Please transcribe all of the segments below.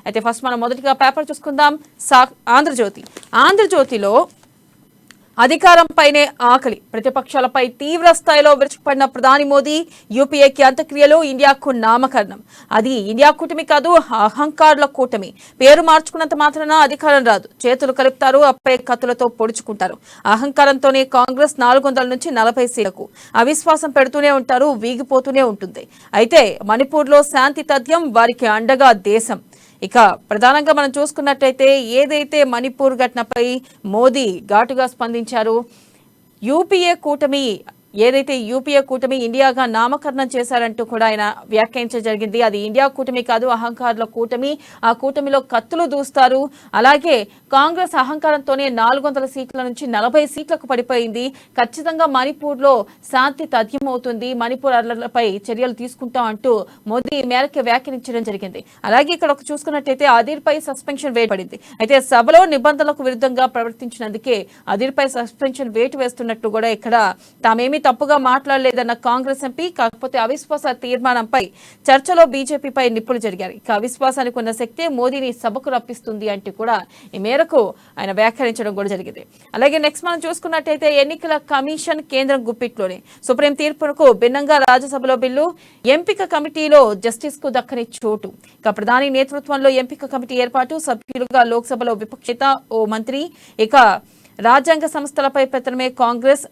అయితే ఫస్ట్ మనం మొదటిగా పేపర్ చూసుకుందాం. ఆంధ్రజ్యోతిలో అధికారంపైనే ఆకలి, ప్రతిపక్షాలపై తీవ్ర స్థాయిలో విరుచుకుపడిన ప్రధాని మోదీ, యూపీఏకి అంత్యక్రియలు, ఇండియాకు నామకరణం. అది ఇండియా కూటమి కాదు, అహంకారుల కూటమి. పేరు మార్చుకున్నంత మాత్రాన అధికారం రాదు. చేతులు కలుపుతారు, అప్పే కత్తులతో పొడుచుకుంటారు. అహంకారంతోనే కాంగ్రెస్ 400 నుంచి 40 సీట్లకు అవిశ్వాసం పెడుతూనే ఉంటారు, వీగిపోతూనే ఉంటుంది. అయితే మణిపూర్లో శాంతి తథ్యం, వారికి అండగా దేశం. ఇక ప్రధానంగా మనం చూసుకున్నట్టయితే ఏదైతే మణిపూర్ ఘటనపై మోదీ ఘాటుగా స్పందించారు. యూపీఏ కూటమి ఇండియాగా నామకరణం చేశారంటూ కూడా ఆయన వ్యాఖ్యానించడం జరిగింది. అది ఇండియా కూటమి కాదు, అహంకారుల కూటమి. ఆ కూటమిలో కత్తులు దూస్తారు. అలాగే కాంగ్రెస్ అహంకారంతోనే 400 సీట్ల నుంచి 40 సీట్లకు పడిపోయింది. ఖచ్చితంగా మణిపూర్లో శాంతి తథ్యమవుతుంది, మణిపూర్ అల్లర్లపై చర్యలు తీసుకుంటాం అంటూ మోదీ మేరకు వ్యాఖ్యానించడం జరిగింది. అలాగే ఇక్కడ చూసుకున్నట్టయితే అదిర్పై సస్పెన్షన్ వేయబడింది. అయితే సభలో నిబంధనలకు విరుద్ధంగా ప్రవర్తించినందుకే అదిర్పై సస్పెన్షన్ వేటు వేస్తున్నట్లు కూడా ఇక్కడ తామేమీ తప్పుగా మాట్లాడలేదన్న కాంగ్రెస్ ఎంపీ. కాకపోతే అవిశ్వాస తీర్మానంపై చర్చలో బీజేపీపై నిప్పులు జరిగారు. ఇక అవిశ్వాసానికి ఉన్న శక్తే మోదీని సభకు రప్పిస్తుంది అంటూ కూడా ఈ మేరకు ఆయన వ్యాఖ్యానించడం కూడా జరిగింది. అలాగే నెక్స్ట్ మనం చూసుకున్నట్టయితే ఎన్నికల కమిషన్ కేంద్రం గుప్పిట్లోనే సుప్రీం తీర్పునకు భిన్నంగా రాజ్యసభలో బిల్లు, ఎంపిక కమిటీలో జస్టిస్ కు దక్కని చోటు. ఇక ప్రధాని నేతృత్వంలో ఎంపిక కమిటీ ఏర్పాటు, సభ్యులుగా లోక్సభలో విపక్షేత ఓ మంత్రి. ఇక రాజ్యాంగ సంస్థలపై పెత్తనమే కాంగ్రెస్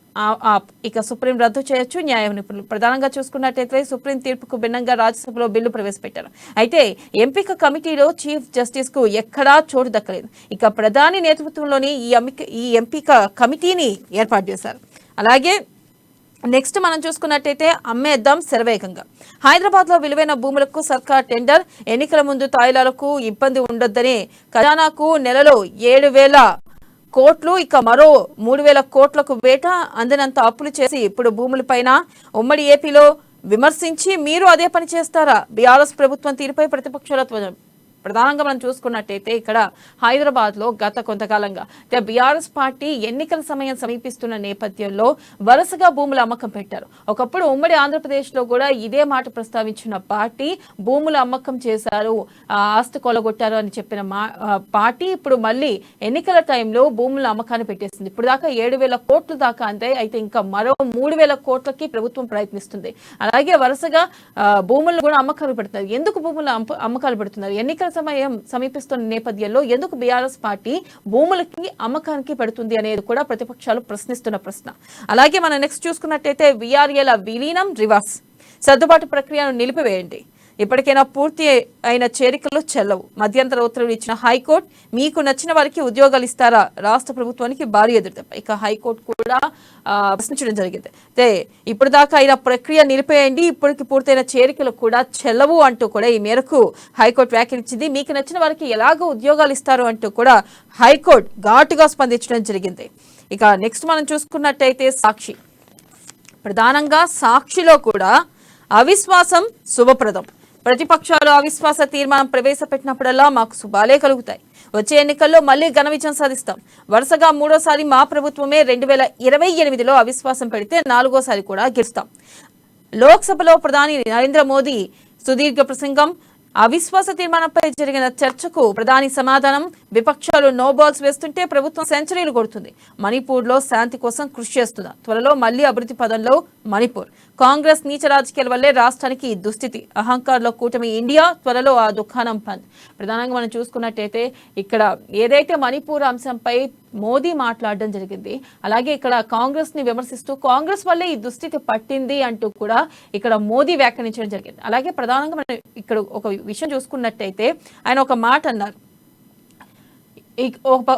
ఆప్. ఇక సుప్రీం రద్దు చేయొచ్చు న్యాయ నిపుణులు. ప్రధానంగా చూసుకున్నట్లయితే సుప్రీం తీర్పుకు భిన్నంగా రాజ్యసభలో బిల్లు ప్రవేశపెట్టారు. అయితే ఎంపిక కమిటీలో చీఫ్ జస్టిస్ కు ఎక్కడా చోటు దక్కలేదు. ఇక ప్రధాని నేతృత్వంలోని ఈ ఎంపిక కమిటీని ఏర్పాటు చేశారు. అలాగే నెక్స్ట్ మనం చూసుకున్నట్టయితే అమ్మేద్దాం శరవేగంగా. హైదరాబాద్ లో విలువైన భూములకు సర్కార్ టెండర్, ఎన్నికల ముందు తాయిలాలకు ఇబ్బంది ఉండొద్దనే ఖజానాకు నెలలో 7,000 కోట్లు, ఇక మరో 3,000 కోట్లకు వేట. అందినంత అప్పులు చేసి ఇప్పుడు భూములపైన ఉమ్మడి ఏపీలో విమర్శించి మీరు అదే పని చేస్తారా? బీఆర్ఎస్ ప్రభుత్వం తీరుపై ప్రతిపక్షాల ప్రధానంగా మనం చూసుకున్నట్టయితే ఇక్కడ హైదరాబాద్ లో గత కొంతకాలంగా బీఆర్ఎస్ పార్టీ ఎన్నికల సమయం సమీపిస్తున్న నేపథ్యంలో వరుసగా భూముల అమ్మకం పెట్టారు. ఒకప్పుడు ఉమ్మడి ఆంధ్రప్రదేశ్ లో కూడా ఇదే మాట ప్రస్తావించిన పార్టీ భూముల అమ్మకం చేశారు, ఆస్తి కొలగొట్టారు అని చెప్పిన పార్టీ ఇప్పుడు మళ్ళీ ఎన్నికల టైంలో భూముల అమ్మకాన్ని పెట్టేసింది. ఇప్పుడు దాకా 7,000 కోట్ల దాకా అంతే. అయితే ఇంకా మరో 3,000 కోట్లకి ప్రభుత్వం ప్రయత్నిస్తుంది. అలాగే వరుసగా భూములు కూడా అమ్మకాలు పెడుతున్నారు. ఎందుకు భూముల అమ్మకాలు పెడుతున్నారు? ఎన్నికల సమయం సమీపిస్తున్న నేపథ్యంలో ఎందుకు బీఆర్ఎస్ పార్టీ భూములకి అమ్మకానికి పెడుతుంది అనేది కూడా ప్రతిపక్షాలు ప్రశ్నిస్తున్న ప్రశ్న. అలాగే మనం నెక్స్ట్ చూసుకున్నట్టయితే వీఆర్ఏల విలీనం రివర్స్, సర్దుబాటు ప్రక్రియను నిలిపివేయండి, ఇప్పటికైనా పూర్తి అయిన చేరికలు చెల్లవు, మధ్యంతర ఉత్తర్వులు ఇచ్చిన హైకోర్టు. మీకు నచ్చిన వారికి ఉద్యోగాలు ఇస్తారా? రాష్ట్ర ప్రభుత్వానికి భారీ ఎదురుదెబ్బ. ఇక హైకోర్టు కూడా ప్రశ్నించడం జరిగింది. అయితే ఇప్పుడు దాకా అయిన ప్రక్రియ నిలిపేయండి, ఇప్పటికి పూర్తయిన చేరికలు కూడా చెల్లవు అంటూ కూడా ఈ మేరకు హైకోర్టు వ్యాఖ్యానించింది. మీకు నచ్చిన వారికి ఎలాగో ఉద్యోగాలు ఇస్తారు అంటూ కూడా హైకోర్టు ఘాటుగా స్పందించడం జరిగింది. ఇక నెక్స్ట్ మనం చూసుకున్నట్టయితే సాక్షి. ప్రధానంగా సాక్షిలో కూడా అవిశ్వాసం శుభప్రదం, ప్రతిపక్షాలు అవిశ్వాస తీర్మానం ప్రవేశపెట్టినప్పుడల్లా మాకు శుభాలే కలుగుతాయి, వచ్చే ఎన్నికల్లో మళ్లీ ఘన విజయం సాధిస్తాం, వరుసగా 3వసారి మా ప్రభుత్వమే 2028లో అవిశ్వాసం పెడితే 4వసారి కూడా గెలుస్తాం. లోక్సభలో ప్రధాని నరేంద్ర మోదీ సుదీర్ఘ ప్రసంగం, అవిశ్వాస తీర్మానంపై జరిగిన చర్చకు ప్రధాని సమాధానం, విపక్షాలు నో బాల్స్ వేస్తుంటే ప్రభుత్వం సెంచరీలు కొడుతుంది, మణిపూర్లో శాంతి కోసం కృషి చేస్తున్నా, త్వరలో మళ్లీ అభివృద్ధి పదంలో మణిపూర్, కాంగ్రెస్ నీచ రాజకీయాల వల్లే రాష్ట్రానికి దుస్థితి, అహంకారుల కూటమి ఇండియా, త్వరలో ఆ దుకాణం బంద్. ప్రధానంగా మనం చూసుకున్నట్టయితే ఇక్కడ ఏదైతే మణిపూర్ అంశంపై మోదీ మాట్లాడడం జరిగింది, అలాగే ఇక్కడ కాంగ్రెస్ ని విమర్శిస్తూ కాంగ్రెస్ వల్లే ఈ దుస్థితి పట్టింది అంటూ కూడా ఇక్కడ మోదీ వ్యాఖ్యానించడం జరిగింది. అలాగే ప్రధానంగా మనం ఇక్కడ ఒక విషయం చూసుకున్నట్టయితే ఆయన ఒక మాట అన్నారు,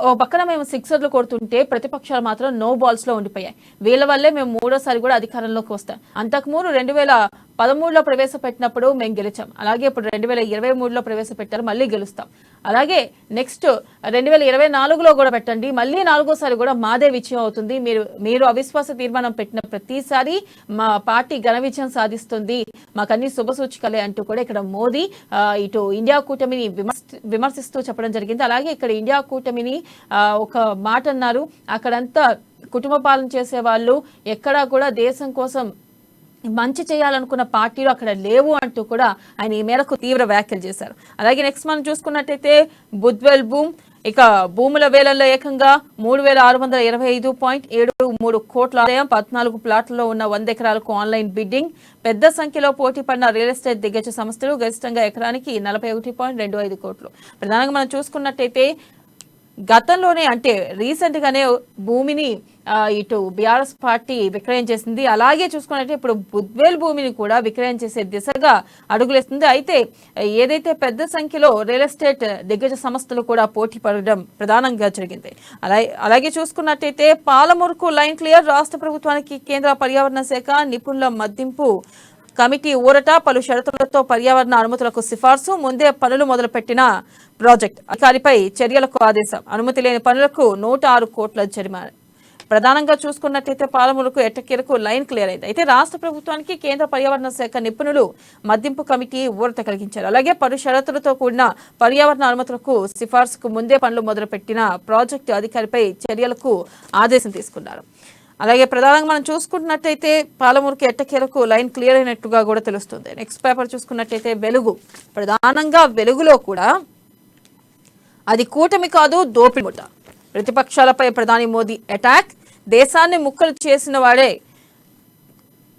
ఓ పక్కన మేము సిక్సర్లు కొడుతుంటే ప్రతిపక్షాలు మాత్రం నో బాల్స్ లో ఉండిపోయాయి, వీళ్ళ వల్లే మేము 3వసారి కూడా అధికారంలోకి వస్తాం, అంతకుముందు 2013లో ప్రవేశపెట్టినప్పుడు మేము గెలిచాం, అలాగే ఇప్పుడు 2023లో ప్రవేశపెట్టారు, మళ్ళీ గెలుస్తాం, అలాగే నెక్స్ట్ 2024లో కూడా పెట్టండి, మళ్ళీ 4వసారి కూడా మాదే విజయం అవుతుంది, మీరు అవిశ్వాస తీర్మానం పెట్టిన ప్రతిసారి మా పార్టీ ఘన విజయం సాధిస్తుంది, మాకన్నీ శుభసూచికలే అంటూ కూడా ఇక్కడ మోదీ ఇటు ఇండియా కూటమిని విమర్శిస్తూ చెప్పడం జరిగింది. అలాగే ఇక్కడ ఇండియా కూటమిని ఒక మాట అన్నారు, అక్కడంతా కుటుంబ పాలన చేసే వాళ్ళు ఎక్కడా కూడా దేశం కోసం మంచి చేయాలనుకున్న పార్టీలు అక్కడ లేవు అంటూ కూడా ఆయన ఈ మేరకు తీవ్ర వ్యాఖ్యలు చేశారు. అలాగే నెక్స్ట్ మనం చూసుకున్నట్టయితే బుద్వెల్ భూమ్ ఇక భూముల వేలంలో ఏకంగా 3625.73 కోట్ల ఆదాయం, 14 ప్లాట్లలో ఉన్న 100 ఎకరాలకు ఆన్లైన్ బిడ్డింగ్, పెద్ద సంఖ్యలో పోటీ పడిన రియల్ ఎస్టేట్ దిగ్గజ సంస్థలు, గరిష్టంగా ఎకరానికి 41.25 కోట్లు. ప్రధానంగా మనం చూసుకున్నట్టయితే గతంలోనే అంటే రీసెంట్ గానే భూమిని ఇటు బీఆర్ఎస్ పార్టీ విక్రయం చేసింది. అలాగే చూసుకున్నట్టే ఇప్పుడు బుద్వేల్ భూమిని కూడా విక్రయం చేసే దిశగా అడుగులేస్తుంది. అయితే ఏదైతే పెద్ద సంఖ్యలో రియల్ ఎస్టేట్ దిగ్గజ సంస్థలు కూడా పోటీ పడడం ప్రధానంగా జరిగింది. అలాగే చూసుకున్నట్టయితే పాలమూరుకు లైన్ క్లియర్, రాష్ట్ర ప్రభుత్వానికి కేంద్ర పర్యావరణ శాఖ నిపుణుల మదింపు కమిటీ ఊరట, పలు షరతులతో పర్యావరణ అనుమతులకు సిఫార్సు, ముందే పనులు మొదలుపెట్టిన ప్రాజెక్ట్ అధికారిపై చర్యలకు ఆదేశం, అనుమతి లేని పనులకు 106 కోట్ల జరిమానా. ప్రధానంగా చూసుకున్నట్టయితే పాలమూరుకు ఎట్టకేలకు లైన్ క్లియర్ అయింది. అయితే రాష్ట్ర ప్రభుత్వానికి కేంద్ర పర్యావరణ శాఖ నిపుణులు మదింపు కమిటీ ఊరట కలిగించారు. అలాగే పలు షరతులతో కూడిన పర్యావరణ అనుమతులకు సిఫార్సుకు ముందే పనులు మొదలుపెట్టిన ప్రాజెక్టు అధికారిపై చర్యలకు ఆదేశం తీసుకున్నారు. అలాగే ప్రధానంగా మనం చూసుకున్నట్టయితే పాలమూరుకి ఎట్టకేలకు లైన్ క్లియర్ అయినట్టుగా కూడా తెలుస్తుంది. నెక్స్ట్ పేపర్ చూసుకున్నట్టయితే వెలుగు, ప్రధానంగా వెలుగులో కూడా అది కూటమి కాదు దోపిడీ ముఠ, ప్రతిపక్షాలపై ప్రధాని మోదీ అటాక్, దేశాన్ని ముక్కలు చేసిన వాడే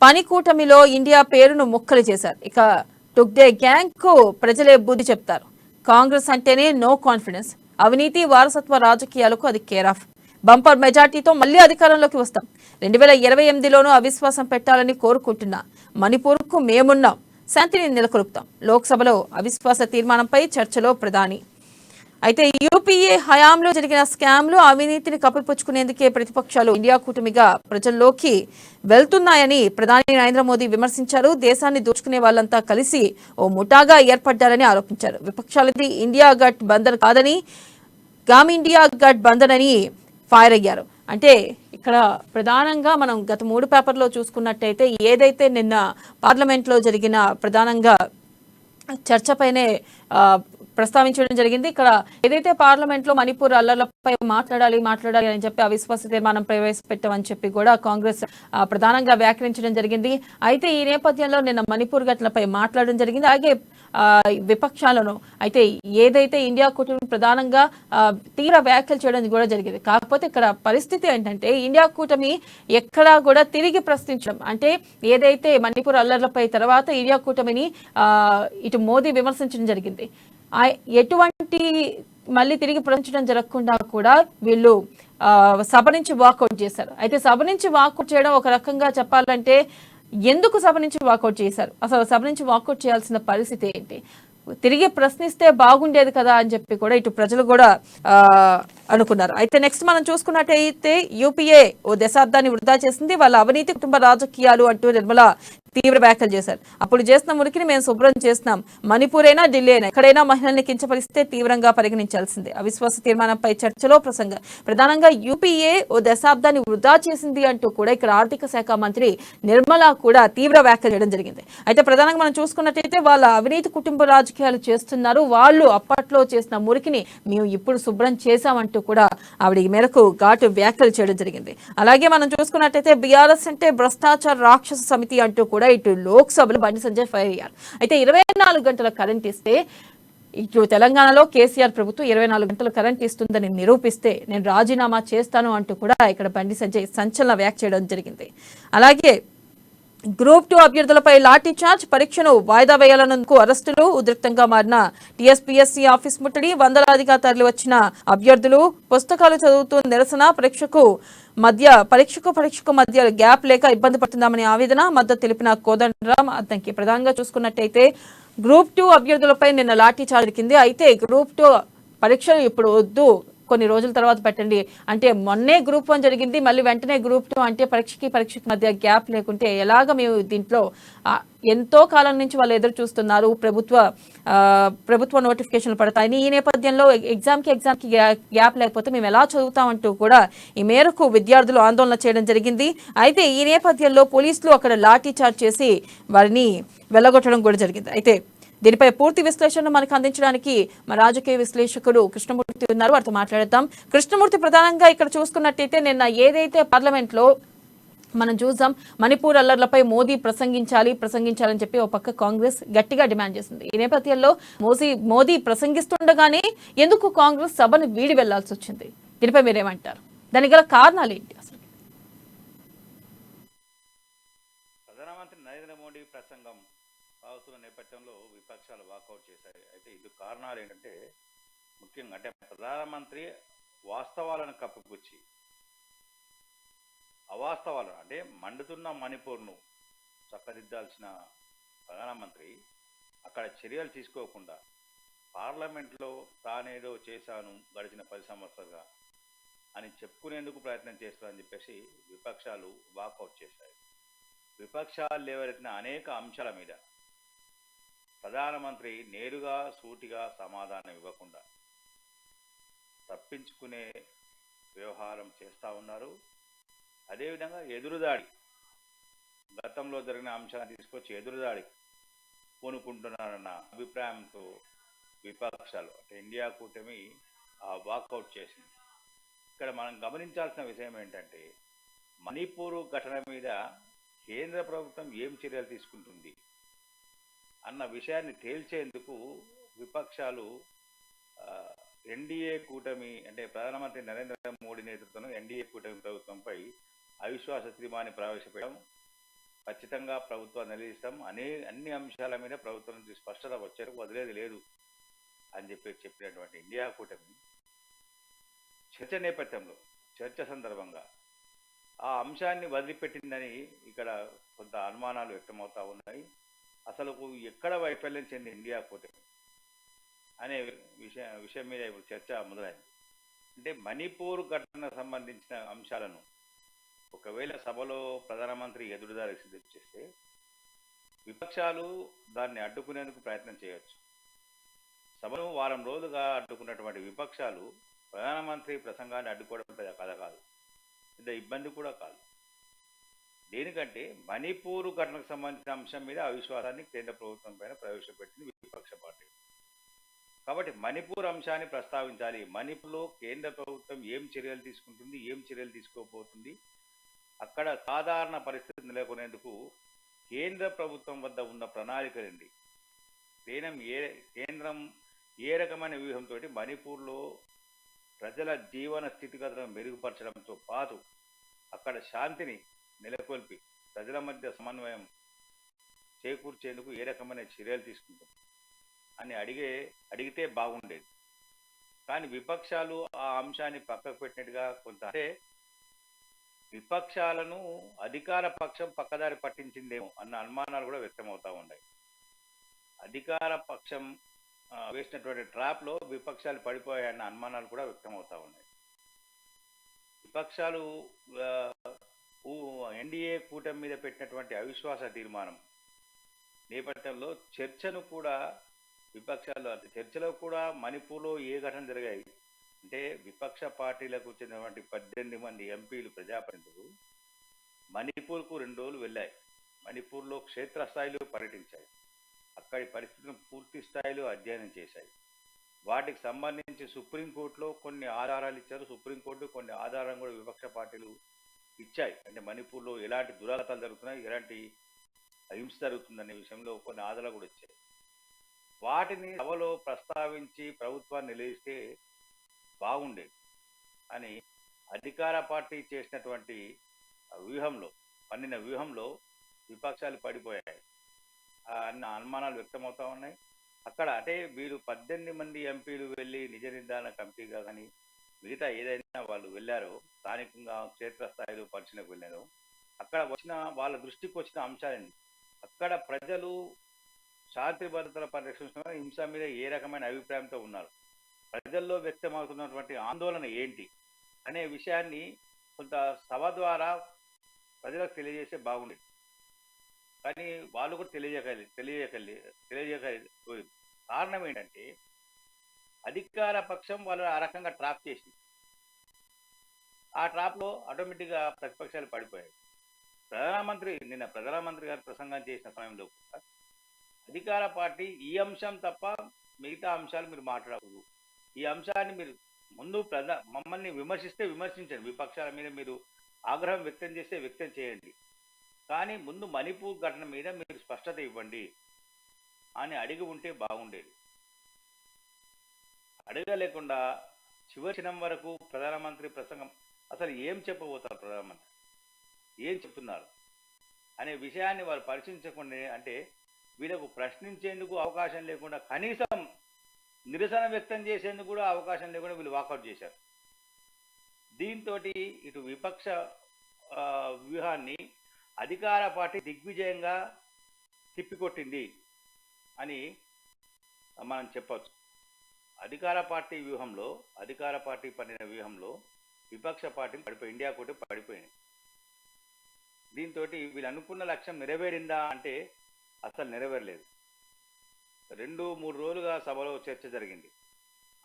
పని కూటమిలో ఇండియా పేరును ముక్కలు చేశారు. ఇక టుగ్డే గ్యాంగ్ కు ప్రజలే బుద్ధి చెప్తారు, కాంగ్రెస్ అంటేనే నో కాన్ఫిడెన్స్, అవినీతి వారసత్వ రాజకీయాలకు అది కేర్ ఆఫ్, బంపర్ మెజార్టీతో మళ్లీ అధికారంలోకి వస్తాం, 2028లోనూ అవిశ్వాసం పెట్టాలని కోరుకుంటున్నా, మణిపూర్కు మేమున్నాం, శాంతిని నెలకొల్పుతాం, లోక్సభలో అవిశ్వాస తీర్మానంపై చర్చలో ప్రధాని. అయితే యూపీఏ హయాంలో జరిగిన స్కామ్లు, అవినీతిని కప్పిపుచ్చుకునేందుకే ప్రతిపక్షాలు ఇండియా కూటమిగా ప్రజల్లోకి వెళ్తున్నాయని ప్రధాని నరేంద్ర మోదీ విమర్శించారు. దేశాన్ని దోచుకునే వాళ్ళంతా కలిసి ఓ ముఠాగా ఏర్పడ్డారని ఆరోపించారు. విపక్షాలది ఇండియా గట్ బంధన్ కాదని, గామ్ ఇండియా గట్ బంధన్ అని ఫైర్ అయ్యారు. అంటే ఇక్కడ ప్రధానంగా మనం గత 3 పేపర్లో చూసుకున్నట్టయితే ఏదైతే నిన్న పార్లమెంట్లో జరిగిన ప్రధానంగా చర్చపైనే ప్రస్తావించడం జరిగింది. ఇక్కడ ఏదైతే పార్లమెంట్ లో మణిపూర్ అల్లర్లపై మాట్లాడాలి అని చెప్పి అవిశ్వాస తీర్మానం ప్రవేశపెట్టామని చెప్పి కూడా కాంగ్రెస్ ప్రధానంగా వ్యాఖ్యానించడం జరిగింది. అయితే ఈ నేపథ్యంలో నిన్న మణిపూర్ ఘటనపై మాట్లాడడం జరిగింది. అలాగే విపక్షాలను అయితే ఏదైతే ఇండియా కూటమి ప్రధానంగా తీవ్ర వ్యాఖ్యలు చేయడం కూడా జరిగింది. కాకపోతే ఇక్కడ పరిస్థితి ఏంటంటే ఇండియా కూటమి ఎక్కడా కూడా తిరిగి ప్రశ్నించడం, అంటే ఏదైతే మణిపూర్ అల్లర్లపై తర్వాత ఇండియా కూటమిని ఇటు మోదీ విమర్శించడం జరిగింది. ఎటువంటి మళ్ళీ తిరిగి ప్రశ్నించడం జరగకుండా కూడా వీళ్ళు సభ నుంచి వాకౌట్ చేశారు. అయితే సభ నుంచి వాకౌట్ చేయడం ఒక రకంగా చెప్పాలంటే ఎందుకు సభ నుంచి వాకౌట్ చేశారు, అసలు సభ నుంచి వాకౌట్ చేయాల్సిన పరిస్థితి ఏంటి, తిరిగి ప్రశ్నిస్తే బాగుండేది కదా అని చెప్పి కూడా ఇటు ప్రజలు కూడా అనుకున్నారు. అయితే నెక్స్ట్ మనం చూసుకున్నట్టయితే యూపీఏ ఓ దశాబ్దాన్ని వృధా చేసింది, వాళ్ళ అవినీతి కుటుంబ రాజకీయాలు అంటూ నిర్మల తీవ్ర వ్యాఖ్యలు చేశారు. అప్పుడు చేసిన మురికిని మేము శుభ్రం చేస్తున్నాం, మణిపూర్ అయినా ఢిల్లీ అయినా ఎక్కడైనా మహిళల్ని కించపరిస్తే తీవ్రంగా పరిగణించాల్సిందే. అవిశ్వాస తీర్మానంపై చర్చలో ప్రసంగం, ప్రధానంగా యూపీఏ ఓ దశాబ్దాన్ని వృధా చేసింది అంటూ కూడా ఇక్కడ ఆర్థిక శాఖ మంత్రి నిర్మల కూడా తీవ్ర వ్యాఖ్యలు చేయడం జరిగింది. అయితే ప్రధానంగా మనం చూసుకున్నట్టయితే వాళ్ళ అవినీతి కుటుంబ రాజకీయాలు చేస్తున్నారు, వాళ్ళు అప్పట్లో చేసిన మురికిని మేము ఇప్పుడు శుభ్రం చేశామంటూ కూడా ఆవిడ ఈ మేరకు ఘాటు వ్యాఖ్యలు చేయడం జరిగింది. అలాగే మనం చూసుకున్నట్టయితే బీఆర్ఎస్ అంటే భ్రష్టాచార రాక్షస సమితి అంటూ కూడా ఇటు లోక్సభలో బండి సంజయ్ ఫైర్ అయ్యారు. అయితే 24 గంటల కరెంట్ ఇస్తే ఇటు తెలంగాణలో కేసీఆర్ ప్రభుత్వం 24 గంటలు కరెంట్ ఇస్తుందని నిరూపిస్తే నేను రాజీనామా చేస్తాను అంటూ కూడా ఇక్కడ బండి సంజయ్ సంచలన వ్యాఖ్య చేయడం జరిగింది. అలాగే గ్రూప్ 2 అభ్యర్థులపై లాఠీ చార్జ్, పరీక్షను వాయిదా వేయాలన్నందుకు అరెస్టులు, ఉద్రిక్తంగా మారిన టీఎస్పీఎస్సీ ఆఫీస్ ముట్టడి, వందలాదిగా తరలి వచ్చిన అభ్యర్థులు పుస్తకాలు చదువుతూ నిరసన, పరీక్షకు మధ్య గ్యాప్ లేక ఇబ్బంది పడుతుందామని ఆవేదన, మద్దతు తెలిపిన కోదండరాం అద్దంకి. ప్రధానంగా చూసుకున్నట్టయితే గ్రూప్ 2 అభ్యర్థులపై నిన్న లాఠీ చార్జ్ జరిగింది. అయితే గ్రూప్ 2 పరీక్షలు ఇప్పుడు వద్దు, కొన్ని రోజుల తర్వాత పెట్టండి అంటే మొన్నే గ్రూప్ 1 జరిగింది, మళ్ళీ వెంటనే గ్రూప్ 2 అంటే పరీక్షకి మధ్య గ్యాప్ లేకుంటే ఎలాగ మేము దీంట్లో ఎంతో కాలం నుంచి వాళ్ళు ఎదురు చూస్తున్నారు, ప్రభుత్వ నోటిఫికేషన్లు పడతాయని. ఈ నేపథ్యంలో ఎగ్జామ్కి గ్యాప్ లేకపోతే మేము ఎలా చదువుతామంటూ కూడా ఈ మేరకు విద్యార్థులు ఆందోళన చేయడం జరిగింది. అయితే ఈ నేపథ్యంలో పోలీసులు అక్కడ లాఠీ చార్జ్ చేసి వారిని వెళ్ళగొట్టడం కూడా జరిగింది. అయితే దీనిపై పూర్తి విశ్లేషణ మనకు అందించడానికి మా రాజకీయ విశ్లేషకుడు కృష్ణమూర్తి ఉన్నారు, వారితో మాట్లాడతాం. కృష్ణమూర్తి, ప్రధానంగా ఇక్కడ చూసుకున్నట్టయితే నిన్న ఏదైతే పార్లమెంట్ లో మనం చూసాం మణిపూర్ అల్లర్లపై ప్రసంగించాలని చెప్పి ఒక పక్క కాంగ్రెస్ గట్టిగా డిమాండ్ చేసింది. ఈ నేపథ్యంలో మోదీ ప్రసంగిస్తుండగానే ఎందుకు కాంగ్రెస్ సభను వీడి వెళ్లాల్సి వచ్చింది? దీనిపై మీరేమంటారు? దానికి గల కారణాలు ఏంటి అసలు? ప్రధానమంత్రి నరేంద్ర మోడీ ప్రసంగం సాగుతున్న నేపథ్యంలో విపక్షాలు వాకౌట్ చేశాయి. అయితే ఇది కారణాలు ఏంటంటే ముఖ్యంగా అంటే ప్రధానమంత్రి వాస్తవాలను కప్పిపుచ్చి అవాస్తవాలను అంటే మండుతున్న మణిపూర్ను చక్కదిద్దాల్సిన ప్రధానమంత్రి అక్కడ చర్యలు తీసుకోకుండా పార్లమెంట్లో తానేదో చేశాను గడిచిన 10 సంవత్సరాలుగా అని చెప్పుకునేందుకు ప్రయత్నం చేస్తారని చెప్పేసి విపక్షాలు వాకౌట్ చేశాయి. విపక్షాలు లేవనెత్తిన అనేక అంశాల మీద ప్రధానమంత్రి నేరుగా సూటిగా సమాధానం ఇవ్వకుండా తప్పించుకునే వ్యవహారం చేస్తూ ఉన్నారు. అదేవిధంగా ఎదురుదాడి, గతంలో జరిగిన అంశాలను తీసుకొచ్చి ఎదురుదాడి పూనుకుంటున్నారన్న అభిప్రాయంతో విపక్షాలు అంటే ఇండియా కూటమి వాకౌట్ చేసింది. ఇక్కడ మనం గమనించాల్సిన విషయం ఏంటంటే మణిపూర్ ఘటన మీద కేంద్ర ప్రభుత్వం ఏం చర్యలు తీసుకుంటుంది అన్న విషయాన్ని తేల్చేందుకు విపక్షాలు ఎన్డీఏ కూటమి అంటే ప్రధానమంత్రి నరేంద్ర మోడీ నేతృత్వంలో ఎన్డీఏ కూటమి ప్రభుత్వంపై అవిశ్వాస తీర్మానాన్ని ప్రవేశపెట్టడం, ఖచ్చితంగా ప్రభుత్వాన్ని నిలదీస్తాం, అన్ని అంశాల మీద ప్రభుత్వం నుంచి స్పష్టత వచ్చారు, వదిలేది లేదు అని చెప్పినటువంటి ఇండియా కూటమి చర్చ నేపథ్యంలో చర్చ సందర్భంగా ఆ అంశాన్ని వదిలిపెట్టిందని ఇక్కడ కొంత అనుమానాలు వ్యక్తమవుతా ఉన్నాయి. అసలు ఎక్కడ వైఫల్యం చెంది ఇండియా కూటమి అనే విషయం మీద ఇప్పుడు చర్చ మొదలైంది. అంటే మణిపూర్ ఘటనకు సంబంధించిన అంశాలను ఒకవేళ సభలో ప్రధానమంత్రి ఎదురుదారికి సిద్ధం చేస్తే విపక్షాలు దాన్ని అడ్డుకునేందుకు ప్రయత్నం చేయవచ్చు. సభను వారం రోజులుగా అడ్డుకున్నటువంటి విపక్షాలు ప్రధానమంత్రి ప్రసంగాన్ని అడ్డుకోవడం పెద్ద కథ కాదు, పెద్ద ఇబ్బంది కూడా కాదు. దేనికంటే మణిపూర్ ఘటనకు సంబంధించిన అంశం మీద అవిశ్వాసాన్ని కేంద్ర ప్రభుత్వం పైన ప్రవేశపెట్టింది విపక్ష పార్టీ. కాబట్టి మణిపూర్ అంశాన్ని ప్రస్తావించాలి. మణిపూర్లో కేంద్ర ప్రభుత్వం ఏం చర్యలు తీసుకుంటుంది, ఏం చర్యలు తీసుకోబోతుంది, అక్కడ సాధారణ పరిస్థితి నెలకొనేందుకు కేంద్ర ప్రభుత్వం వద్ద ఉన్న ప్రణాళిక ఏంటి, కేంద్రం ఏ రకమైన వ్యూహంతో మణిపూర్లో ప్రజల జీవన స్థితిగతులను మెరుగుపరచడంతో పాటు అక్కడ శాంతిని నెలకొల్పి ప్రజల మధ్య సమన్వయం చేకూర్చేందుకు ఏ రకమైన చర్యలు తీసుకుంటుంది అని అడిగితే బాగుండేది. కానీ విపక్షాలు ఆ అంశాన్ని పక్కకు పెట్టినట్టుగా కొంత అంటే విపక్షాలను అధికార పక్షం పక్కదారి పట్టించిందేమో అన్న అనుమానాలు కూడా వ్యక్తమవుతా ఉన్నాయి. అధికార పక్షం వేసినటువంటి ట్రాప్లో విపక్షాలు పడిపోయాయన్న అనుమానాలు కూడా వ్యక్తమవుతా ఉన్నాయి. విపక్షాలు ఎన్డీఏ కూటమి మీద పెట్టినటువంటి అవిశ్వాస తీర్మానం నేపథ్యంలో చర్చను కూడా విపక్షాలు అంటే చర్చలో కూడా మణిపూర్లో ఏ ఘటన జరిగాయి అంటే విపక్ష పార్టీలకు చెందినటువంటి 18 మంది ఎంపీలు ప్రజాప్రతినిధులు మణిపూర్కు 2 రోజులు వెళ్ళాయి. మణిపూర్లో క్షేత్రస్థాయిలో పర్యటించాయి. అక్కడి పరిస్థితులను పూర్తి స్థాయిలో అధ్యయనం చేశాయి. వాటికి సంబంధించి సుప్రీంకోర్టులో కొన్ని ఆధారాలు ఇచ్చారు. సుప్రీంకోర్టు కొన్ని ఆధారాలు కూడా విపక్ష పార్టీలు ఇచ్చాయి. అంటే మణిపూర్లో ఎలాంటి దురాగతాలు జరుగుతున్నాయి, ఎలాంటి హింస జరుగుతుందనే విషయంలో కొన్ని ఆధారాలు కూడా ఇచ్చాయి. వాటిని సభలో ప్రస్తావించి ప్రభుత్వాన్ని నిలదీస్తే బాగుండేది అని అధికార పార్టీ చేసినటువంటి పన్నిన వ్యూహంలో విపక్షాలు పడిపోయాయి అన్న అనుమానాలు వ్యక్తమవుతా ఉన్నాయి. అక్కడ అంటే వీళ్ళు 18 మంది ఎంపీలు వెళ్ళి నిజ నిర్ధారణ కమిటీగా కానీ మిగతా ఏదైనా వాళ్ళు వెళ్ళారో స్థానికంగా క్షేత్రస్థాయిలో పరిశీలనకు వెళ్ళారో అక్కడ వాళ్ళ దృష్టికి వచ్చిన అంశాలని అక్కడ ప్రజలు శాంతి భద్రతల పరిరక్షణ హింస మీద ఏ రకమైన అభిప్రాయంతో ఉన్నారు, ప్రజల్లో వ్యక్తమవుతున్నటువంటి ఆందోళన ఏంటి అనే విషయాన్ని కొంత సభ ద్వారా ప్రజలకు తెలియజేస్తే బాగుండేది. కానీ వాళ్ళు కూడా తెలియజేయగలి కారణం ఏంటంటే అధికార పక్షం వాళ్ళు ఆ రకంగా ట్రాప్ చేసింది. ఆ ట్రాప్లో ఆటోమేటిక్గా ప్రతిపక్షాలు పడిపోయాయి. నిన్న ప్రధానమంత్రి గారు ప్రసంగం చేసిన సమయంలో కూడా అధికార పార్టీ ఈ అంశం తప్ప మిగతా అంశాలు మీరు మాట్లాడకూడదు, ఈ అంశాన్ని మీరు ముందు మమ్మల్ని విమర్శిస్తే విమర్శించండి, విపక్షాల మీద మీరు ఆగ్రహం వ్యక్తం చేస్తే వ్యక్తం చేయండి, కానీ ముందు మణిపూర్ ఘటన మీద మీరు స్పష్టత ఇవ్వండి అని అడిగి ఉంటే బాగుండేది. అడగలేకుండా చివరి క్షణం వరకు ప్రధానమంత్రి ప్రసంగం అసలు ఏం చెప్పబోతారు, ప్రధానమంత్రి ఏం చెప్తున్నారు అనే విషయాన్ని వారు పరిశీలించకుండా, అంటే వీళ్ళకు ప్రశ్నించేందుకు అవకాశం లేకుండా, కనీసం నిరసన వ్యక్తం చేసేందుకు కూడా అవకాశం లేకుండా వీళ్ళు వాకౌట్ చేశారు. దీంతో ఇటు విపక్ష వ్యూహాన్ని అధికార పార్టీ దిగ్విజయంగా తిప్పికొట్టింది అని మనం చెప్పచ్చు. అధికార పార్టీ పడిన వ్యూహంలో విపక్ష పార్టీలు పడిపోయి, ఇండియా కూటమి పడిపోయింది. దీంతో వీళ్ళు అనుకున్న లక్ష్యం నెరవేరిందా అంటే అసలు నెరవేరలేదు. 2-3 రోజులుగా సభలో చర్చ జరిగింది.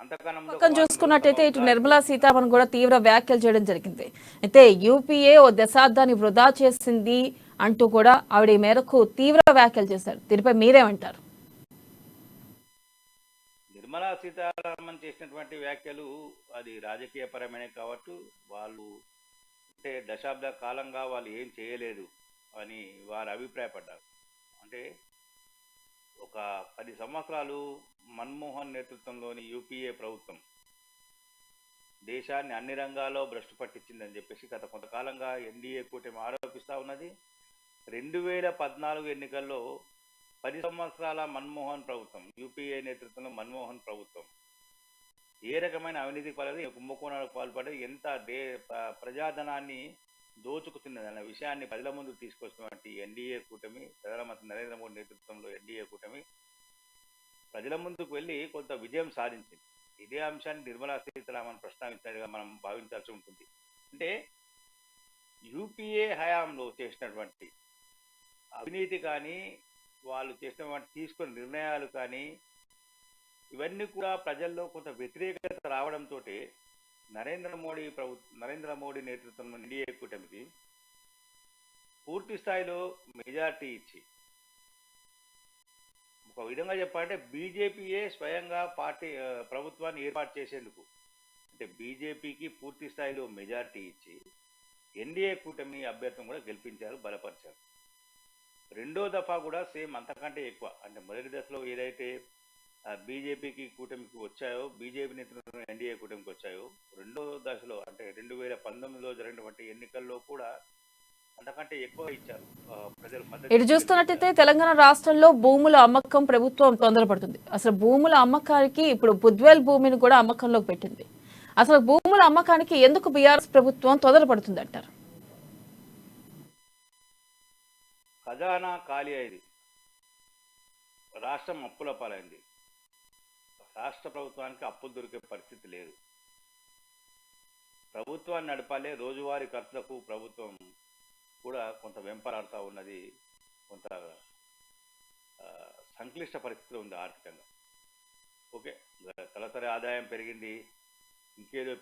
పక్కన చూసుకున్నట్టయితే ఇటు నిర్మలా సీతారామన్ కూడా తీవ్ర వ్యాఖ్యలు చేయడం జరిగింది. అయితే యూపీఏ ఓ దశాబ్దాన్ని వృధా చేసింది అంటూ కూడా ఆవిడ మేరకు తీవ్ర వ్యాఖ్యలు చేశారు. దీనిపై మీరేమంటారు? నిర్మలా సీతారామన్ చేసినటువంటి వ్యాఖ్యలు అది రాజకీయ పరమైన కాబట్టి, వాళ్ళు అంటే దశాబ్ద కాలంగా వాళ్ళు ఏం చేయలేదు అని వారు అభిప్రాయపడ్డారు. అంటే ఒక 10 సంవత్సరాలు మన్మోహన్ నేతృత్వంలోని యూపీఏ ప్రభుత్వం దేశాన్ని అన్ని రంగాల్లో భ్రష్టు పట్టించిందని చెప్పేసి గత కొంతకాలంగా ఎన్డీఏ కూటమి ఆరోపిస్తూ ఉన్నది. 2014 ఎన్నికల్లో 10 సంవత్సరాల మన్మోహన్ ప్రభుత్వం, యూపీఏ నేతృత్వంలో మన్మోహన్ ప్రభుత్వం ఏ రకమైన అవినీతికి పాల్పడి, కుంభకోణాలకు పాల్పడి, ఎంత ప్రజాధనాన్ని దోచుకుతున్నది అన్న విషయాన్ని ప్రజల ముందు తీసుకొచ్చినటువంటి ఎన్డీఏ కూటమి, ప్రధానమంత్రి నరేంద్ర మోడీ నేతృత్వంలో ఎన్డీఏ కూటమి ప్రజల ముందుకు వెళ్ళి కొంత విజయం సాధించింది. ఇదే అంశాన్ని నిర్మలా సీతారామన్ ప్రస్తావించినట్టుగా మనం భావించాల్సి ఉంటుంది. అంటే యూపీఏ హయాంలో చేసినటువంటి అవినీతి కానీ, వాళ్ళు చేసినటువంటి తీసుకున్న నిర్ణయాలు కానీ, ఇవన్నీ కూడా ప్రజల్లో కొంత వ్యతిరేకత రావడంతో నరేంద్ర మోడీ నేతృత్వంలో ఎన్డీఏ కూటమికి పూర్తి స్థాయిలో మెజార్టీ ఇచ్చి, ఒక విధంగా చెప్పాలంటే బీజేపీయే స్వయంగా ప్రభుత్వాన్ని ఏర్పాటు చేసేందుకు, అంటే బీజేపీకి పూర్తి స్థాయిలో మెజార్టీ ఇచ్చి ఎన్డీఏ కూటమి అభ్యర్థిని కూడా గెలిపించారు, బలపరిచారు. రెండో దఫా కూడా సేమ్ అంతకంటే ఎక్కువ, అంటే మొదటి దశలో ఏదైతే బీజేపీకి కూటమికి వచ్చాయో, బీజేపీ నేతృత్వంలో ఎన్డీఏ కూటమికి వచ్చాయో, రెండో దశలో అంటే 2019లో జరిగినటువంటి ఎన్నికల్లో కూడా అంతకంటే ఎక్కువ ఇచ్చారు ప్రజలు. ఇటు చూస్తున్నట్టయితే తెలంగాణ రాష్ట్రంలో భూముల అమ్మకం ప్రభుత్వం తొందరపడుతుంది. అసలు భూముల అమ్మకానికి ఇప్పుడు బుద్వేల్ భూమిని కూడా అమ్మకంలోకి పెట్టింది. అసలు భూముల అమ్మకానికి ఎందుకు బీఆర్ఎస్ ప్రభుత్వం తొందరపడుతుంది అంటారు? ఖజానా ఖాళీ అయింది, రాష్ట్రం అప్పుల పాలైంది. రాష్ట్ర ప్రభుత్వానికి అప్పులు దొరికే పరిస్థితి లేదు. ప్రభుత్వాన్ని నడపాలే, రోజువారీ ఖర్చులకు ప్రభుత్వం కూడా కొంత వెంపరాడుతూ ఉన్నది, కొంత సంక్లిష్ట పరిస్థితిలో ఉంది ఆర్థికంగా. ఓకే, తలసరి ఆదాయం పెరిగింది, ఇంకేదో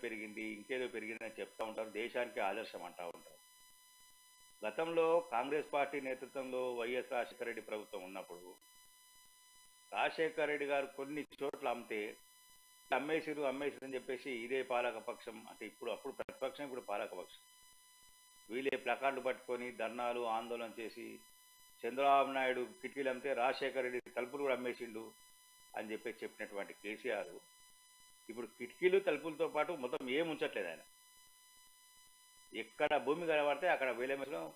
పెరిగిందని చెప్తూ ఉంటారు, దేశానికి ఆదర్శం అంటూ ఉంటారు. గతంలో కాంగ్రెస్ పార్టీ నేతృత్వంలో వైఎస్ రాజశేఖర రెడ్డి ప్రభుత్వం ఉన్నప్పుడు రాజశేఖర రెడ్డి గారు కొన్ని చోట్ల అమ్మేసిరు అని చెప్పేసి ఇదే పాలకపక్షం, అంటే అప్పుడు ప్రతిపక్షం, ఇప్పుడు పాలకపక్షం, వీళ్ళే ప్లకార్డులు పట్టుకొని ధర్నాలు ఆందోళన చేసి చంద్రబాబు నాయుడు కిటికీలు అమ్మితే రాజశేఖర రెడ్డి తలుపులు కూడా అమ్మేసిండు అని చెప్పినటువంటి కేసీఆర్ ఇప్పుడు కిటికీలు తలుపులతో పాటు మొత్తం ఏం ఉంచట్లేదు. ఆయన ఎక్కడ భూమి కనబడితే అక్కడ వేల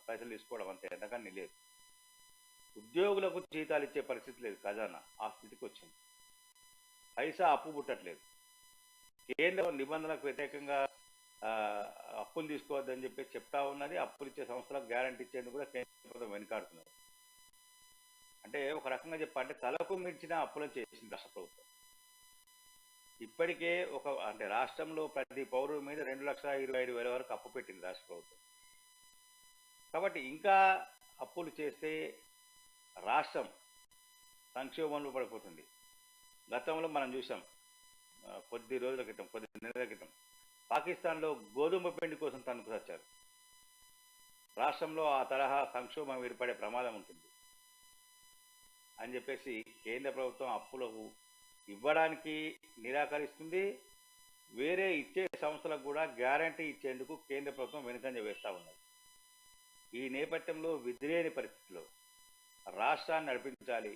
పైసలు తీసుకోవడం అంతే, ఎంతకన్నా లేదు. ఉద్యోగులకు జీతాలు ఇచ్చే పరిస్థితి లేదు, ఖజానా ఆ స్థితికి వచ్చింది. పైసా అప్పు పుట్టట్లేదు. కేంద్రం నిబంధనలకు వ్యతిరేకంగా అప్పులు తీసుకోవద్దని చెప్పి చెప్తా ఉన్నది. అప్పులు ఇచ్చే సంస్థలకు గ్యారంటీ ఇచ్చేందుకు కూడా కేంద్ర ప్రభుత్వం వెనుకాడుతున్నారు. అంటే ఒక రకంగా చెప్పాలంటే తలకు మించిన అప్పులను చేసింది రాష్ట్ర ప్రభుత్వం. ఇప్పటికే అంటే రాష్ట్రంలో ప్రతి పౌరుడి మీద 2,25,000 వరకు అప్పు పెట్టింది రాష్ట్ర ప్రభుత్వం. కాబట్టి ఇంకా అప్పులు చేస్తే రాష్ట్రం సంక్షోభంలో పడిపోతుంది. గతంలో మనం చూసాం, కొద్ది నెలల క్రితం పాకిస్తాన్లో గోధుమ పిండి కోసం తనకు వచ్చారు. రాష్ట్రంలో ఆ తరహా సంక్షోభం ఏర్పడే ప్రమాదం ఉంటుంది అని చెప్పేసి కేంద్ర ప్రభుత్వం అప్పులకు ఇవ్వడానికి నిరాకరిస్తుంది. వేరే ఇచ్చే సంస్థలకు కూడా గ్యారంటీ ఇచ్చేందుకు కేంద్ర ప్రభుత్వం వెనుకంజ వేస్తూ ఉన్నది. ఈ నేపథ్యంలో విధిలేని పరిస్థితిలో రాష్ట్రాన్ని నడిపించాలి,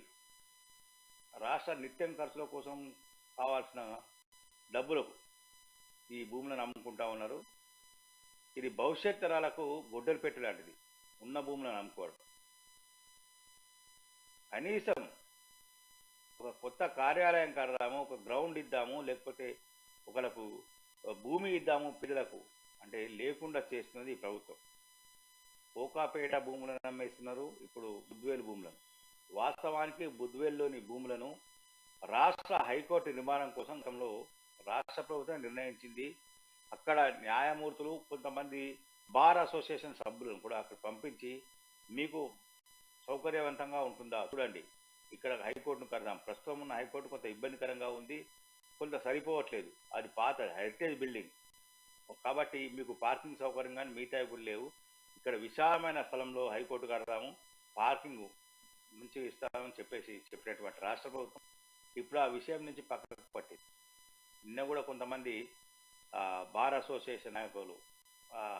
రాష్ట్ర నిత్యం ఖర్చుల కోసం కావాల్సిన డబ్బులకు ఈ భూములను అమ్ముకుంటా ఉన్నారు. ఇది భవిష్యత్ తరాలకు గొడ్డలు పెట్టు లాంటిది. ఉన్న భూములను అమ్ముకోవడం, కనీసం ఒక కొత్త కార్యాలయం కడదాము, ఒక గ్రౌండ్ ఇద్దాము, లేకపోతే ఒకలకు భూమి ఇద్దాము పిల్లలకు అంటే లేకుండా చేస్తున్నది ఈ ప్రభుత్వం. కోకాపేట భూములను అమ్మేస్తున్నారు, ఇప్పుడు బుద్వేలు భూములను. వాస్తవానికి బుద్వేల్లోని భూములను రాష్ట్ర హైకోర్టు నిర్మాణం కోసం గతంలో రాష్ట్ర ప్రభుత్వం నిర్ణయించింది. అక్కడ న్యాయమూర్తులు కొంతమంది బార్ అసోసియేషన్ సభ్యులను కూడా అక్కడ పంపించి మీకు సౌకర్యవంతంగా ఉంటుందా చూడండి, ఇక్కడ హైకోర్టును కడదాం. ప్రస్తుతం ఉన్న హైకోర్టు కొంత ఇబ్బందికరంగా ఉంది, కొంత సరిపోవట్లేదు. అది పాత హెరిటేజ్ బిల్డింగ్ కాబట్టి మీకు పార్కింగ్ సౌకర్యం కానీ మిగతా కూడా లేవు. ఇక్కడ విశాలమైన స్థలంలో హైకోర్టు కడదాము, పార్కింగ్ నుంచి ఇస్తామని చెప్పినటువంటి రాష్ట్ర ప్రభుత్వం ఇప్పుడు ఆ విషయం నుంచి పక్కకు పట్టింది. నిన్న కూడా కొంతమంది బార్ అసోసియేషన్ నాయకులు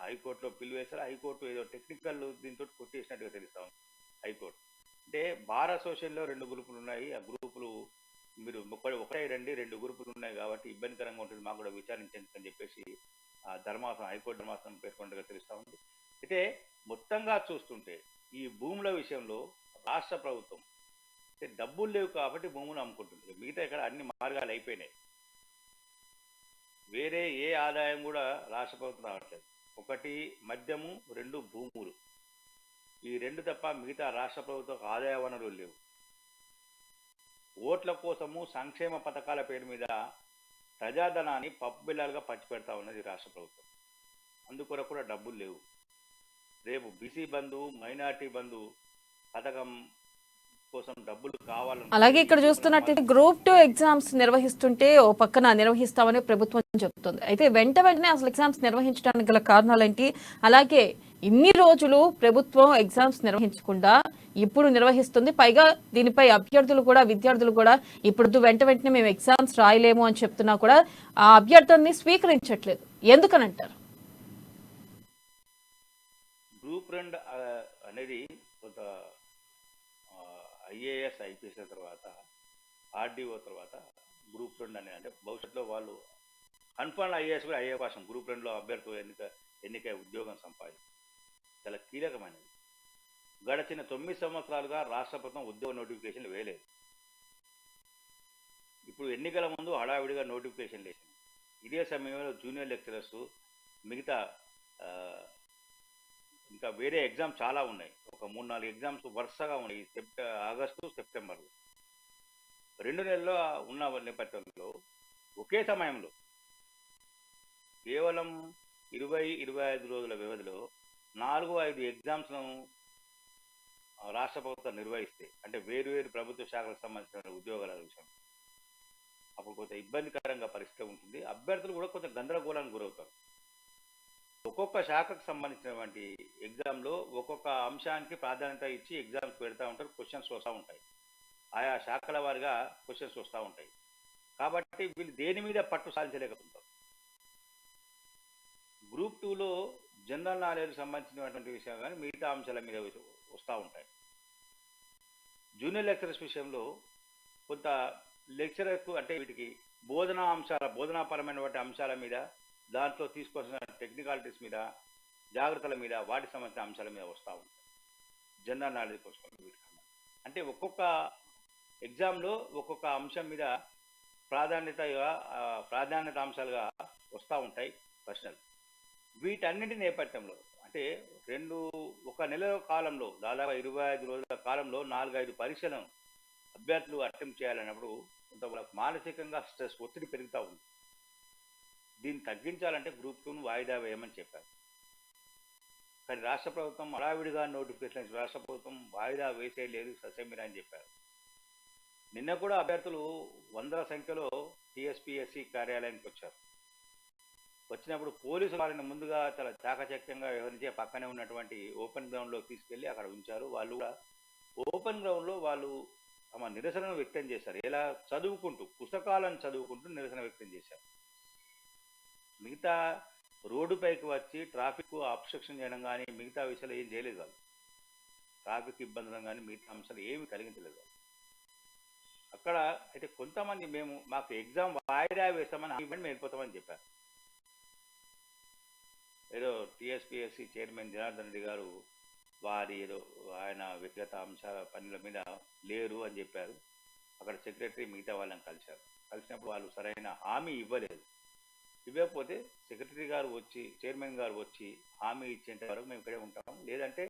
హైకోర్టులో పిలువేశారు. హైకోర్టు ఏదో టెక్నికల్ దీంతో కొట్టేసినట్టుగా తెలుస్తా ఉంది హైకోర్టు. అంటే బార్ అసోసియేషన్లో 2 గ్రూపులు ఉన్నాయి. ఆ గ్రూపులు మీరు ఒకటే రండి, 2 గ్రూపులు ఉన్నాయి కాబట్టి ఇబ్బందికరంగా ఉంటుంది, మాకు కూడా విచారించండి అని చెప్పేసి హైకోర్టు ధర్మాసనం పేర్కొన్నట్టుగా తెలుస్తా ఉంది. అయితే మొత్తంగా చూస్తుంటే ఈ భూముల విషయంలో రాష్ట్ర ప్రభుత్వం డబ్బులు లేవు కాబట్టి భూములు అమ్ముకుంటుంది. మిగతా ఇక్కడ అన్ని మార్గాలు అయిపోయినాయి. వేరే ఏ ఆదాయం కూడా రాష్ట్ర ప్రభుత్వం రావట్లేదు. 1 మద్యము, 2 భూములు. ఈ 2 తప్ప మిగతా రాష్ట్ర ప్రభుత్వం ఆదాయ వనరులు లేవు. ఓట్ల కోసము సంక్షేమ పథకాల పేరు మీద ప్రజాధనాన్ని పప్పు బిళ్ళలుగా పంచిపెడతా ఉన్నది రాష్ట్ర ప్రభుత్వం. అందుకొరకు కూడా డబ్బులు లేవు. రేపు బీసీ బంధు, మైనార్టీ బంధు పథకం కోసం డబ్బులు కావాలని అలాగే ఇక్కడ చూస్తున్నట్లయితే గ్రూప్ 2 ఎగ్జామ్స్ నిర్వహిస్తుంటే ఓ పక్కన నిర్వహిస్తామని ప్రభుత్వం చెబుతుంది. అయితే వెంటనే అసలు ఎగ్జామ్స్ నిర్వహించడానికి గల కారణాలేంటి? అలాగే ఇన్ని రోజులు ప్రభుత్వం ఎగ్జామ్స్ నిర్వహించకుండా ఇప్పుడు నిర్వహిస్తుంది. పైగా దీనిపై విద్యార్థులు కూడా ఇప్పుడు వెంటనే మేము ఎగ్జామ్స్ రాయలేము అని చెప్తున్నా కూడా ఆ అభ్యర్థుల్ని స్వీకరించట్లేదు. ఎందుకనంటారు? గ్రూప్ 2 అనేది కొంత ఐఏఎస్ ఐపీఎస్ తర్వాత ఆర్డీఓ తర్వాత గ్రూప్ 2 అనేది అంటే భవిష్యత్తులో వాళ్ళు కన్ఫర్మ్ ఐఏఎస్ కూడా అయ్యే అవకాశం గ్రూప్ 2లో అభ్యర్థులు ఎన్నికై ఉద్యోగం సంపాదించి చాలా కీలకమైనది. గడిచిన 9 సంవత్సరాలుగా రాష్ట్ర ప్రభుత్వం ఉద్యోగ నోటిఫికేషన్లు వేయలేదు. ఇప్పుడు ఎన్నికల ముందు హడావిడిగా నోటిఫికేషన్ వేసింది. ఇదే సమయంలో జూనియర్ లెక్చరర్స్ మిగతా ఇంకా వేరే ఎగ్జామ్ చాలా ఉన్నాయి. ఒక 3-4 ఎగ్జామ్స్ వరుసగా ఉన్నాయి. ఆగస్టు, సెప్టెంబర్లో 2 నెలల్లో ఉన్న నేపథ్యంలో ఒకే సమయంలో కేవలం 20-25 రోజుల వ్యవధిలో 4-5 ఎగ్జామ్స్లను రాష్ట్ర ప్రభుత్వం నిర్వహిస్తే అంటే వేరు ప్రభుత్వ శాఖలకు సంబంధించిన ఉద్యోగాల విషయం అప్పుడు కొంత ఇబ్బందికరంగా పరిస్థితి ఉంటుంది. అభ్యర్థులు కూడా కొంత గందరగోళానికి గురవుతారు. ఒక్కొక్క శాఖకు సంబంధించినటువంటి ఎగ్జామ్లో ఒక్కొక్క అంశానికి ప్రాధాన్యత ఇచ్చి ఎగ్జామ్స్ పెడతా ఉంటారు. క్వశ్చన్స్ వస్తూ ఉంటాయి. ఆయా శాఖల వారిగా క్వశ్చన్స్ వస్తూ ఉంటాయి. కాబట్టి వీళ్ళు దేని మీద పట్టు సాధించలేకపోతారు. గ్రూప్ 2లో జనరల్ నాలెడ్జ్ సంబంధించినటువంటి విషయం కానీ మిగతా అంశాల మీద వస్తూ ఉంటాయి. జూనియర్ లెక్చరర్స్ విషయంలో కొంత లెక్చరర్కు అంటే వీటికి బోధనాపరమైనటువంటి అంశాల మీద దాంట్లో తీసుకోవాల్సిన టెక్నికాలిటీస్ మీద జాగ్రత్తల మీద వాటికి సంబంధించిన అంశాల మీద వస్తూ ఉంటాయి. జనరల్ నాలెడ్జ్ కోసం వీటికన్నా అంటే ఒక్కొక్క ఎగ్జామ్లో ఒక్కొక్క అంశం మీద ప్రాధాన్యత అంశాలుగా వస్తూ ఉంటాయి ప్రశ్నలు. వీటన్నింటి నేపథ్యంలో అంటే 1 నెల కాలంలో దాదాపు 25 రోజుల కాలంలో 4-5 పరీక్షలను అభ్యర్థులు అటెంప్ట్ చేయాలన్నప్పుడు కొంత వాళ్ళకు మానసికంగా స్ట్రెస్ ఒత్తిడి పెరుగుతూ ఉంది. దీన్ని తగ్గించాలంటే గ్రూప్ 2ను వాయిదా వేయమని చెప్పారు. కానీ రాష్ట్ర ప్రభుత్వం హడావిడిగా నోటిఫికేషన్ రాష్ట్ర ప్రభుత్వం వాయిదా వేసేయలేదు, ససేమిరా అని చెప్పారు. నిన్న కూడా అభ్యర్థులు 100ల సంఖ్యలో టీఎస్పీఎస్సీ కార్యాలయానికి వచ్చారు. వచ్చినప్పుడు పోలీసులు వారిని ముందుగా చాలా చాకచక్యంగా వ్యవహరించి పక్కనే ఉన్నటువంటి ఓపెన్ గ్రౌండ్లో తీసుకెళ్లి అక్కడ ఉంచారు. వాళ్ళు కూడా ఓపెన్ గ్రౌండ్లో వాళ్ళు తమ నిరసనను వ్యక్తం చేశారు. ఎలా పుస్తకాలను చదువుకుంటూ నిరసన వ్యక్తం చేశారు. మిగతా రోడ్డుపైకి వచ్చి ట్రాఫిక్ అబ్స్ట్రక్షన్ చేయడం కానీ మిగతా విషయాలు ఏం చేయలేదు వాళ్ళు. ట్రాఫిక్ ఇబ్బందులు కానీ మిగతా అంశాలు ఏమి కలిగించలేదు వాళ్ళు. అక్కడ అయితే కొంతమంది మాకు ఎగ్జామ్ వాయిదా వేస్తామని మేము వెళ్ళిపోతామని చెప్పారు. ఏదో టీఎస్పీఎస్సీ చైర్మన్ జనార్దన్ రెడ్డి గారు వారి ఏదో ఆయన వ్యక్తిగత అంశాల పనుల మీద లేరు అని చెప్పారు. అక్కడ సెక్రటరీ మిగతా వాళ్ళని కలిసినప్పుడు వాళ్ళు సరైన హామీ ఇవ్వలేదు. ఇవ్వకపోతే సెక్రటరీ గారు వచ్చి చైర్మన్ గారు వచ్చి హామీ ఇచ్చేంత వరకు మేము ఇక్కడే ఉంటాం, లేదంటే